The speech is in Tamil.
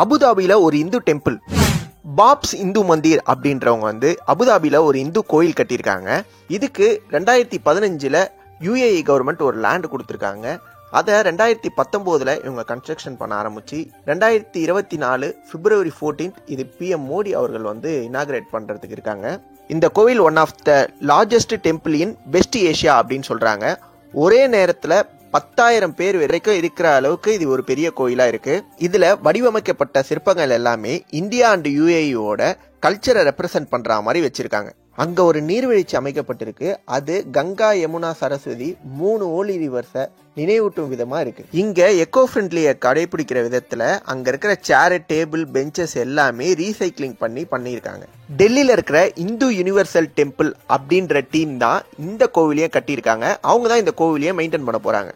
அபுதாபியில ஒரு இந்து டெம்பிள், பாப்ஸ் இந்து மந்திர் அப்படின்றவங்க வந்து அபுதாபியில ஒரு இந்து கோயில் கட்டியிருக்காங்க. இதுக்கு 2015 UAE கவர்மெண்ட் ஒரு லேண்ட் கொடுத்துருக்காங்க. அதை 2019 இவங்க கன்ஸ்ட்ரக்ஷன் பண்ண ஆரம்பிச்சு 2024 February 14 இது PM மோடி அவர்கள் வந்து இனாகிரேட் பண்றதுக்கு இருக்காங்க. இந்த கோவில் one of the largest temple in West Asia அப்படின்னு சொல்றாங்க. ஒரே நேரத்துல 10,000 பேர் வரைக்கும் இருக்கிற அளவுக்கு இது ஒரு பெரிய கோயிலா இருக்கு. இதுல வடிவமைக்கப்பட்ட சிற்பங்கள் எல்லாமே இந்தியா அண்ட் UAEயோட கல்ச்சரை ரெப்ரசென்ட் பண்ற மாதிரி வச்சிருக்காங்க. அங்க ஒரு நீர்வீழ்ச்சி அமைக்கப்பட்டிருக்கு. அது கங்கா, யமுனா, சரஸ்வதி 3 ஓலி ரிவர்ஸை நினைவூட்டும் விதமா இருக்கு. இங்க எக்கோ ஃப்ரெண்ட்லியை கடைபிடிக்கிற விதத்துல அங்க இருக்கிற சேர், டேபிள், பெஞ்சஸ் எல்லாமே ரீசைக்ளிங் பண்ணியிருக்காங்க. டெல்லியில இருக்கிற இந்து யூனிவர்சல் டெம்பிள் அப்படின்ற டீம் தான் இந்த கோவிலையும் கட்டியிருக்காங்க. அவங்க தான் இந்த கோவிலையும் மெயின்டைன் பண்ண போறாங்க.